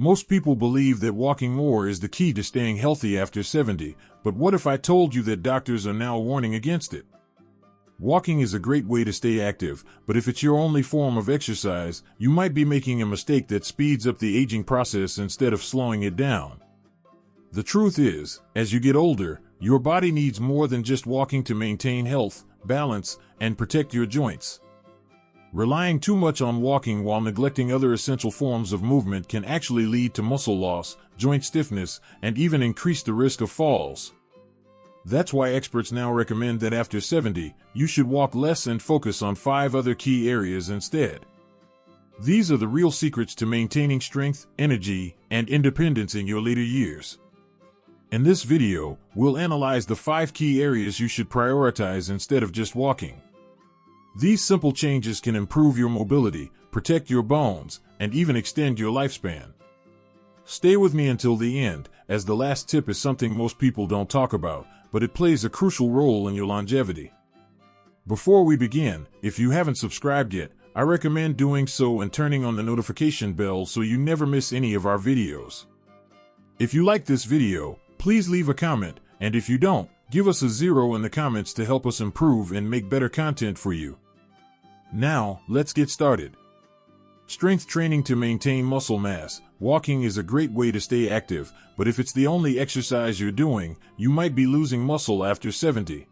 Most people believe that walking more is the key to staying healthy after 70, but what if I told you that doctors are now warning against it? Walking is a great way to stay active, but if it's your only form of exercise, you might be making a mistake that speeds up the aging process instead of slowing it down. The truth is, as you get older, your body needs more than just walking to maintain health, balance, and protect your joints. Relying too much on walking while neglecting other essential forms of movement can actually lead to muscle loss, joint stiffness, and even increase the risk of falls. That's why experts now recommend that after 70, you should walk less and focus on 5 other key areas instead. These are the real secrets to maintaining strength, energy, and independence in your later years. In this video, we'll analyze the 5 key areas you should prioritize instead of just walking. These simple changes can improve your mobility, protect your bones, and even extend your lifespan. Stay with me until the end, as the last tip is something most people don't talk about, but it plays a crucial role in your longevity. Before we begin, if you haven't subscribed yet, I recommend doing so and turning on the notification bell so you never miss any of our videos. If you like this video, please leave a comment, and if you don't, give us a 0 in the comments to help us improve and make better content for you. Now, let's get started. Strength training to maintain muscle mass. Walking is a great way to stay active, but if it's the only exercise you're doing, you might be losing muscle after 70.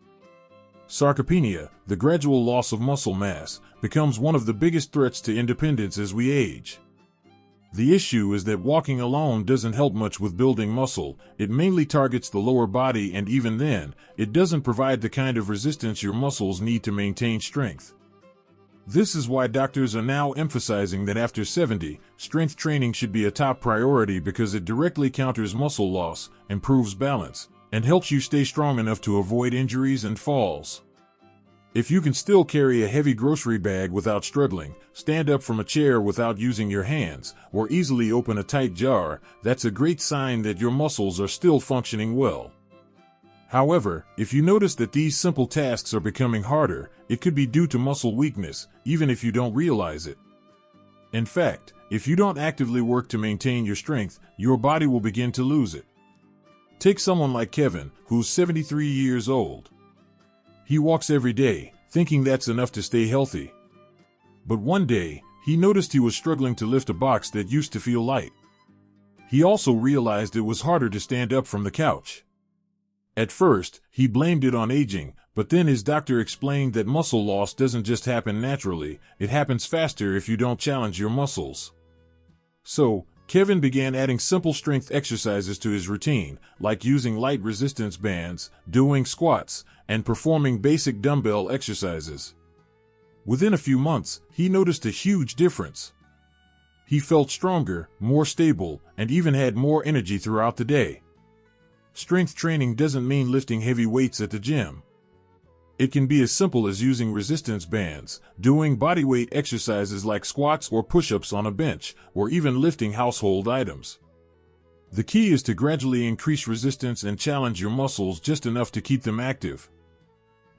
Sarcopenia, the gradual loss of muscle mass, becomes one of the biggest threats to independence as we age. The issue is that walking alone doesn't help much with building muscle. It mainly targets the lower body, and even then, it doesn't provide the kind of resistance your muscles need to maintain strength. This is why doctors are now emphasizing that after 70, strength training should be a top priority because it directly counters muscle loss, improves balance, and helps you stay strong enough to avoid injuries and falls. If you can still carry a heavy grocery bag without struggling, stand up from a chair without using your hands, or easily open a tight jar, that's a great sign that your muscles are still functioning well. However, if you notice that these simple tasks are becoming harder, it could be due to muscle weakness, even if you don't realize it. In fact, if you don't actively work to maintain your strength, your body will begin to lose it. Take someone like Kevin, who's 73 years old. He walks every day, thinking that's enough to stay healthy. But one day, he noticed he was struggling to lift a box that used to feel light. He also realized it was harder to stand up from the couch. At first, he blamed it on aging, but then his doctor explained that muscle loss doesn't just happen naturally, it happens faster if you don't challenge your muscles. So, Kevin began adding simple strength exercises to his routine, like using light resistance bands, doing squats, and performing basic dumbbell exercises. Within a few months, he noticed a huge difference. He felt stronger, more stable, and even had more energy throughout the day. Strength training doesn't mean lifting heavy weights at the gym. It can be as simple as using resistance bands, doing bodyweight exercises like squats or push-ups on a bench, or even lifting household items. The key is to gradually increase resistance and challenge your muscles just enough to keep them active.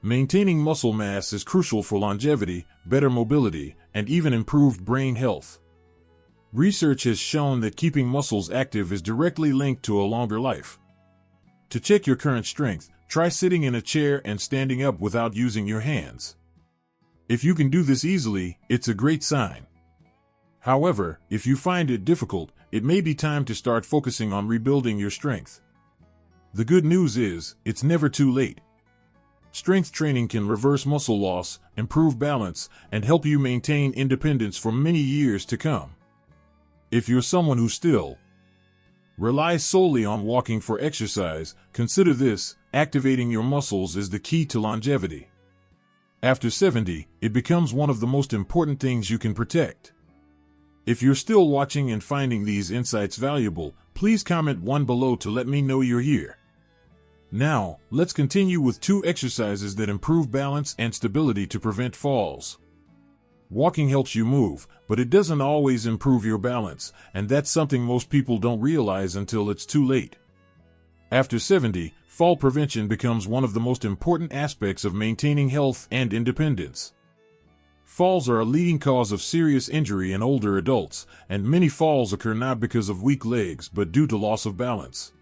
Maintaining muscle mass is crucial for longevity, better mobility, and even improved brain health. Research has shown that keeping muscles active is directly linked to a longer life. To check your current strength, try sitting in a chair and standing up without using your hands. If you can do this easily, it's a great sign. However, if you find it difficult, it may be time to start focusing on rebuilding your strength. The good news is, it's never too late. Strength training can reverse muscle loss, improve balance, and help you maintain independence for many years to come. If you're someone who still relies solely on walking for exercise, consider this: activating your muscles is the key to longevity. After 70, it becomes one of the most important things you can protect. If you're still watching and finding these insights valuable, please comment 1 below to let me know you're here. Now, let's continue with 2 exercises that improve balance and stability to prevent falls. Walking helps you move, but it doesn't always improve your balance, and that's something most people don't realize until it's too late. After 70, fall prevention becomes one of the most important aspects of maintaining health and independence. Falls are a leading cause of serious injury in older adults, and many falls occur not because of weak legs but due to loss of balance.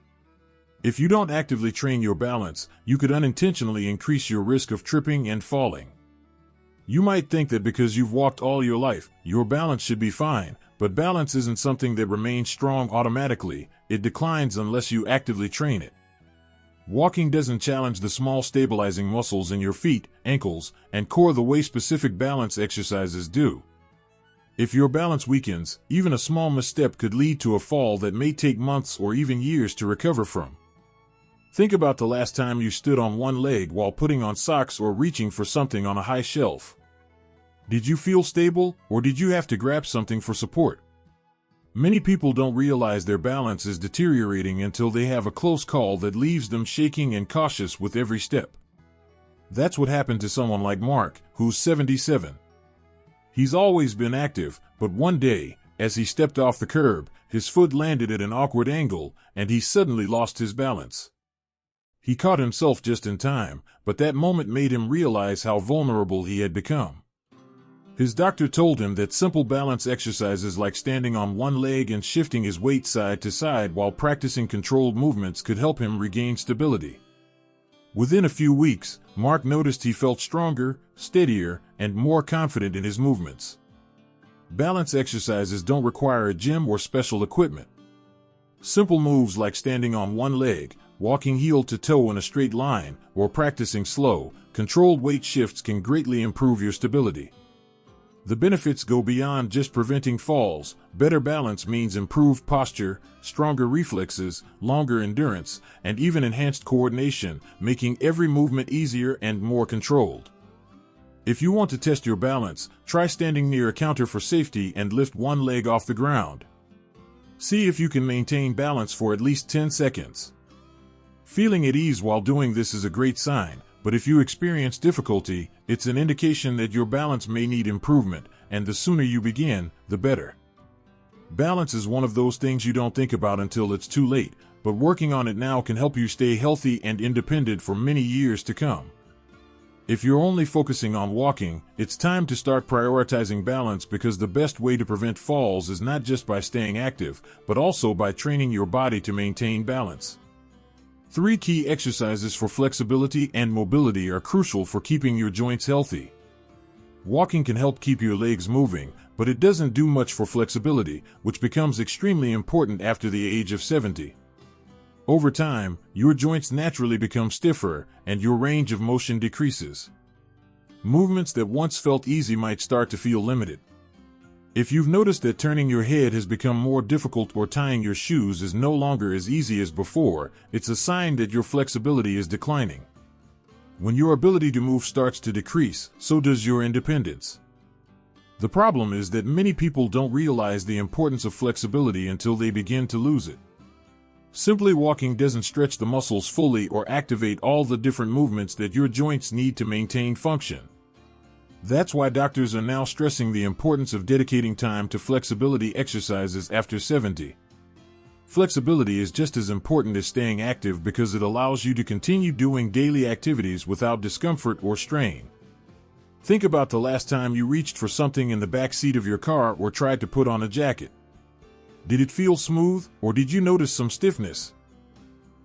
If you don't actively train your balance, you could unintentionally increase your risk of tripping and falling. You might think that because you've walked all your life, your balance should be fine, but balance isn't something that remains strong automatically. It declines unless you actively train it. Walking doesn't challenge the small stabilizing muscles in your feet, ankles, and core the way specific balance exercises do. If your balance weakens, even a small misstep could lead to a fall that may take months or even years to recover from. Think about the last time you stood on one leg while putting on socks or reaching for something on a high shelf. Did you feel stable, or did you have to grab something for support? Many people don't realize their balance is deteriorating until they have a close call that leaves them shaking and cautious with every step. That's what happened to someone like Mark, who's 77. He's always been active, but one day, as he stepped off the curb, his foot landed at an awkward angle, and he suddenly lost his balance. He caught himself just in time, but that moment made him realize how vulnerable he had become. His doctor told him that simple balance exercises like standing on one leg and shifting his weight side to side while practicing controlled movements could help him regain stability. Within a few weeks, Mark noticed he felt stronger, steadier, and more confident in his movements. Balance exercises don't require a gym or special equipment. Simple moves like standing on one leg, walking heel to toe in a straight line, or practicing slow, controlled weight shifts can greatly improve your stability. The benefits go beyond just preventing falls. Better balance means improved posture, stronger reflexes, longer endurance, and even enhanced coordination, making every movement easier and more controlled. If you want to test your balance, try standing near a counter for safety and lift one leg off the ground. See if you can maintain balance for at least 10 seconds. Feeling at ease while doing this is a great sign, but if you experience difficulty, it's an indication that your balance may need improvement, and the sooner you begin, the better. Balance is one of those things you don't think about until it's too late, but working on it now can help you stay healthy and independent for many years to come. If you're only focusing on walking, it's time to start prioritizing balance, because the best way to prevent falls is not just by staying active, but also by training your body to maintain balance. 3 key exercises for flexibility and mobility are crucial for keeping your joints healthy. Walking can help keep your legs moving, but it doesn't do much for flexibility, which becomes extremely important after the age of 70. Over time, your joints naturally become stiffer, and your range of motion decreases. Movements that once felt easy might start to feel limited. If you've noticed that turning your head has become more difficult or tying your shoes is no longer as easy as before, it's a sign that your flexibility is declining. When your ability to move starts to decrease, so does your independence. The problem is that many people don't realize the importance of flexibility until they begin to lose it. Simply walking doesn't stretch the muscles fully or activate all the different movements that your joints need to maintain function. That's why doctors are now stressing the importance of dedicating time to flexibility exercises after 70. Flexibility is just as important as staying active because it allows you to continue doing daily activities without discomfort or strain. Think about the last time you reached for something in the back seat of your car or tried to put on a jacket. Did it feel smooth, or did you notice some stiffness?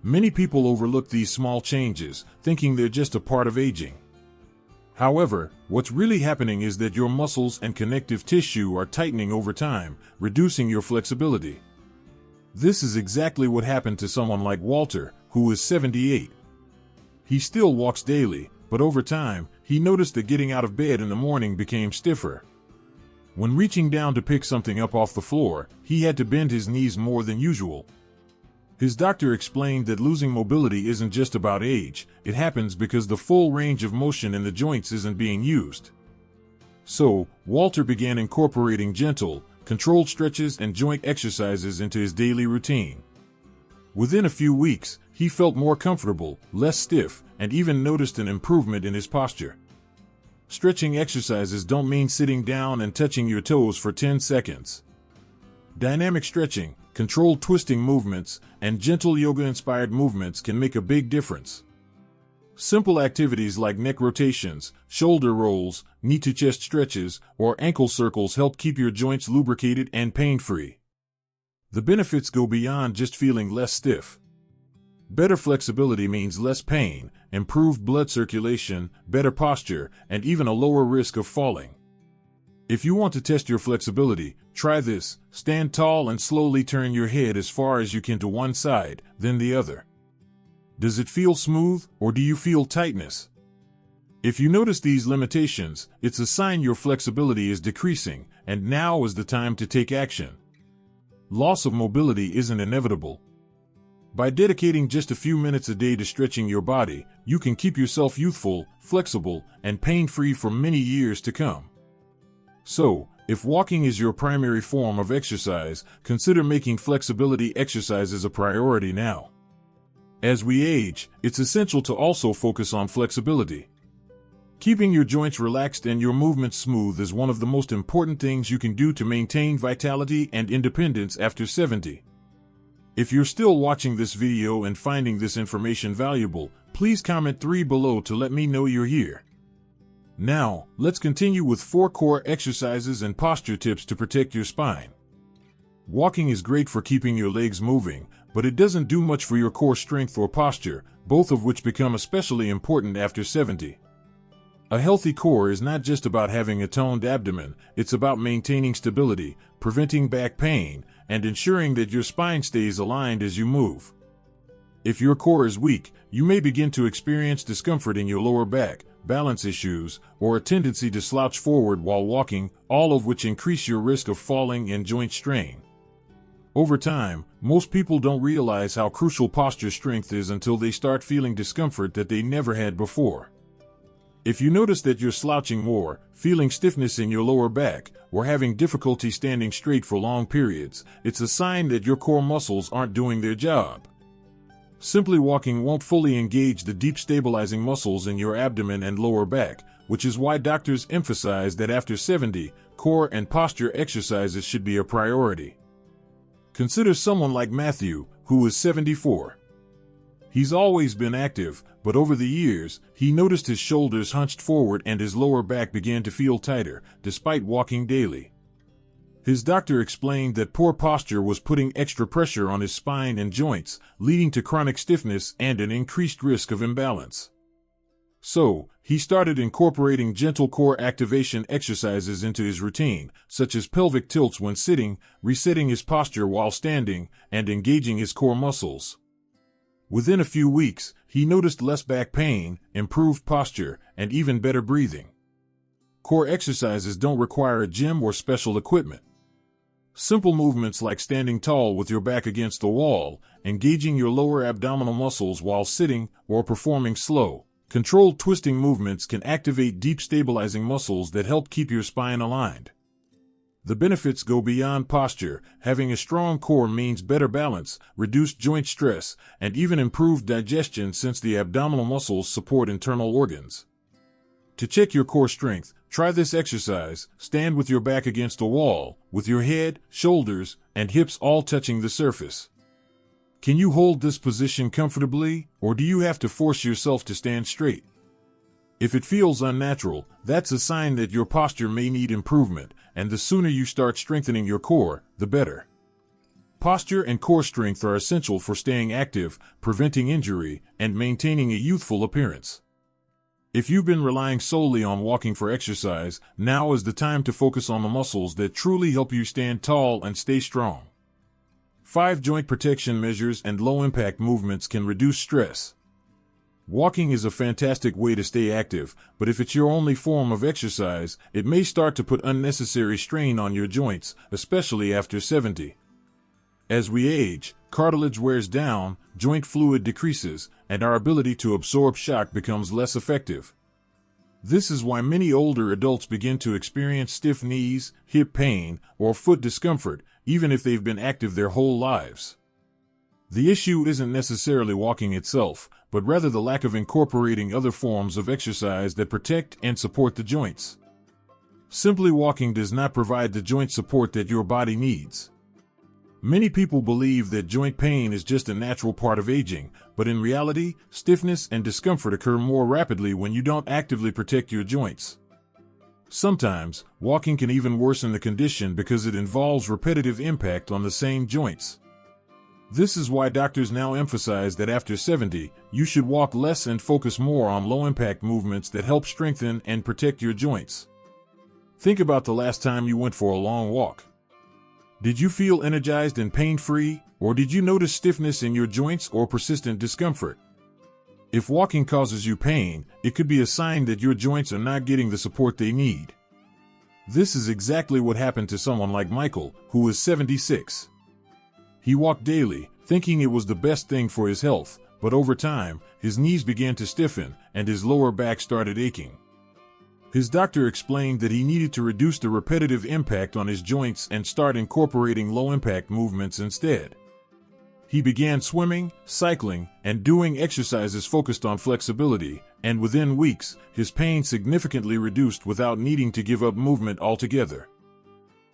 Many people overlook these small changes, thinking they're just a part of aging. However, what's really happening is that your muscles and connective tissue are tightening over time, reducing your flexibility. This is exactly what happened to someone like Walter, who is 78. He still walks daily, but over time, he noticed that getting out of bed in the morning became stiffer. When reaching down to pick something up off the floor, he had to bend his knees more than usual. His doctor explained that losing mobility isn't just about age, it happens because the full range of motion in the joints isn't being used. So, Walter began incorporating gentle, controlled stretches and joint exercises into his daily routine. Within a few weeks, he felt more comfortable, less stiff, and even noticed an improvement in his posture. Stretching exercises don't mean sitting down and touching your toes for 10 seconds. Dynamic stretching, controlled twisting movements, and gentle yoga-inspired movements can make a big difference. Simple activities like neck rotations, shoulder rolls, knee-to-chest stretches, or ankle circles help keep your joints lubricated and pain-free. The benefits go beyond just feeling less stiff. Better flexibility means less pain, improved blood circulation, better posture, and even a lower risk of falling. If you want to test your flexibility, try this. Stand tall and slowly turn your head as far as you can to one side, then the other. Does it feel smooth, or do you feel tightness? If you notice these limitations, it's a sign your flexibility is decreasing, and now is the time to take action. Loss of mobility isn't inevitable. By dedicating just a few minutes a day to stretching your body, you can keep yourself youthful, flexible, and pain-free for many years to come. So, if walking is your primary form of exercise, consider making flexibility exercises a priority now. As we age, it's essential to also focus on flexibility. Keeping your joints relaxed and your movements smooth is one of the most important things you can do to maintain vitality and independence after 70. If you're still watching this video and finding this information valuable, please comment 3 below to let me know you're here. Now, let's continue with 4 core exercises and posture tips to protect your spine. Walking is great for keeping your legs moving, but it doesn't do much for your core strength or posture, both of which become especially important after 70. A healthy core is not just about having a toned abdomen, it's about maintaining stability, preventing back pain, and ensuring that your spine stays aligned as you move. If your core is weak, you may begin to experience discomfort in your lower back, balance issues, or a tendency to slouch forward while walking, all of which increase your risk of falling and joint strain. Over time, most people don't realize how crucial posture strength is until they start feeling discomfort that they never had before. If you notice that you're slouching more, feeling stiffness in your lower back, or having difficulty standing straight for long periods, it's a sign that your core muscles aren't doing their job. Simply walking won't fully engage the deep stabilizing muscles in your abdomen and lower back, which is why doctors emphasize that after 70, core and posture exercises should be a priority. Consider someone like Matthew, who is 74. He's always been active, but over the years, he noticed his shoulders hunched forward and his lower back began to feel tighter, despite walking daily. His doctor explained that poor posture was putting extra pressure on his spine and joints, leading to chronic stiffness and an increased risk of imbalance. So, he started incorporating gentle core activation exercises into his routine, such as pelvic tilts when sitting, resetting his posture while standing, and engaging his core muscles. Within a few weeks, he noticed less back pain, improved posture, and even better breathing. Core exercises don't require a gym or special equipment. Simple movements like standing tall with your back against the wall, engaging your lower abdominal muscles while sitting, or performing slow, controlled twisting movements can activate deep stabilizing muscles that help keep your spine aligned. The benefits go beyond posture. Having a strong core means better balance, reduced joint stress, and even improved digestion since the abdominal muscles support internal organs. To check your core strength, try this exercise. Stand with your back against a wall, with your head, shoulders, and hips all touching the surface. Can you hold this position comfortably, or do you have to force yourself to stand straight? If it feels unnatural, that's a sign that your posture may need improvement, and the sooner you start strengthening your core, the better. Posture and core strength are essential for staying active, preventing injury, and maintaining a youthful appearance. If you've been relying solely on walking for exercise, now is the time to focus on the muscles that truly help you stand tall and stay strong. 5 joint protection measures and low-impact movements can reduce stress. Walking is a fantastic way to stay active, but if it's your only form of exercise, it may start to put unnecessary strain on your joints, especially after 70. As we age, cartilage wears down, joint fluid decreases, and our ability to absorb shock becomes less effective. This is why many older adults begin to experience stiff knees, hip pain, or foot discomfort, even if they've been active their whole lives. The issue isn't necessarily walking itself, but rather the lack of incorporating other forms of exercise that protect and support the joints. Simply walking does not provide the joint support that your body needs. Many people believe that joint pain is just a natural part of aging, but in reality, stiffness and discomfort occur more rapidly when you don't actively protect your joints. Sometimes, walking can even worsen the condition because it involves repetitive impact on the same joints. This is why doctors now emphasize that after 70, you should walk less and focus more on low-impact movements that help strengthen and protect your joints. Think about the last time you went for a long walk. Did you feel energized and pain-free, or did you notice stiffness in your joints or persistent discomfort? If walking causes you pain, it could be a sign that your joints are not getting the support they need. This is exactly what happened to someone like Michael, who is 76. He walked daily, thinking it was the best thing for his health, but over time, his knees began to stiffen and his lower back started aching. His doctor explained that he needed to reduce the repetitive impact on his joints and start incorporating low-impact movements instead. He began swimming, cycling, and doing exercises focused on flexibility, and within weeks, his pain significantly reduced without needing to give up movement altogether.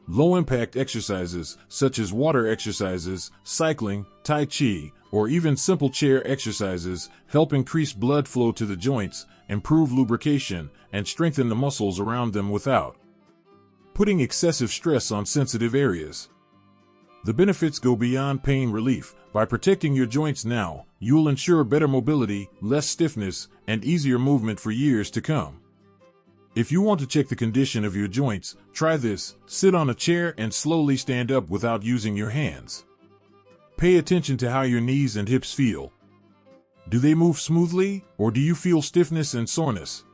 Low-impact exercises, such as water exercises, cycling, Tai Chi, or even simple chair exercises, help increase blood flow to the joints, improve lubrication, and strengthen the muscles around them without putting excessive stress on sensitive areas. The benefits go beyond pain relief. By protecting your joints now, you'll ensure better mobility, less stiffness, and easier movement for years to come. If you want to check the condition of your joints, try this: sit on a chair and slowly stand up without using your hands. Pay attention to how your knees and hips feel. Do they move smoothly, or do you feel stiffness and soreness?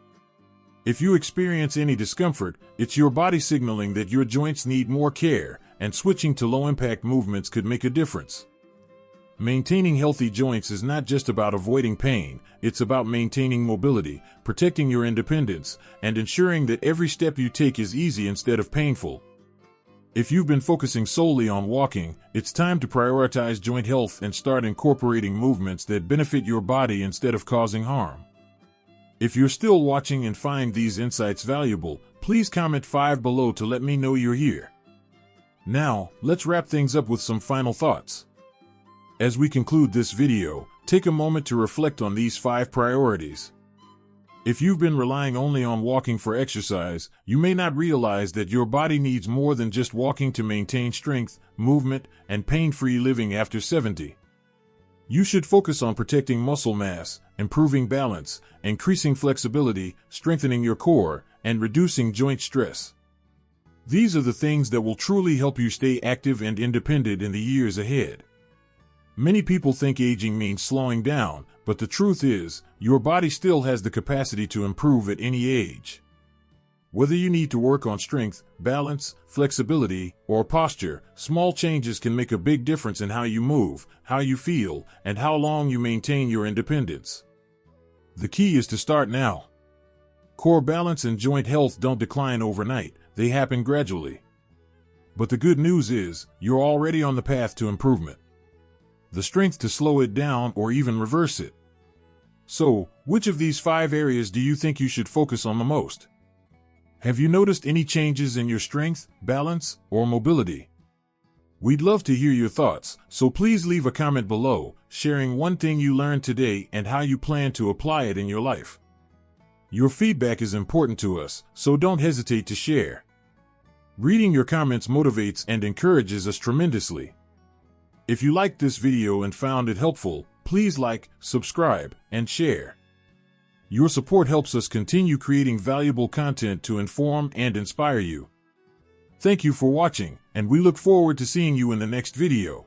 If you experience any discomfort, it's your body signaling that your joints need more care, and switching to low-impact movements could make a difference. Maintaining healthy joints is not just about avoiding pain, it's about maintaining mobility, protecting your independence, and ensuring that every step you take is easy instead of painful. If you've been focusing solely on walking, it's time to prioritize joint health and start incorporating movements that benefit your body instead of causing harm. If you're still watching and find these insights valuable, please comment 5 below to let me know you're here. Now, let's wrap things up with some final thoughts. As we conclude this video, take a moment to reflect on these 5 priorities. If you've been relying only on walking for exercise, you may not realize that your body needs more than just walking to maintain strength, movement, and pain-free living after 70. You should focus on protecting muscle mass, improving balance, increasing flexibility, strengthening your core, and reducing joint stress. These are the things that will truly help you stay active and independent in the years ahead. Many people think aging means slowing down, but the truth is, your body still has the capacity to improve at any age. Whether you need to work on strength, balance, flexibility, or posture, small changes can make a big difference in how you move, how you feel, and how long you maintain your independence. The key is to start now. Core balance and joint health don't decline overnight, they happen gradually. But the good news is, you're already on the path to improvement. The strength to slow it down or even reverse it. So, which of these 5 areas do you think you should focus on the most? Have you noticed any changes in your strength, balance, or mobility? We'd love to hear your thoughts, so please leave a comment below, sharing one thing you learned today and how you plan to apply it in your life. Your feedback is important to us, so don't hesitate to share. Reading your comments motivates and encourages us tremendously. If you liked this video and found it helpful, please like, subscribe, and share. Your support helps us continue creating valuable content to inform and inspire you. Thank you for watching, and we look forward to seeing you in the next video.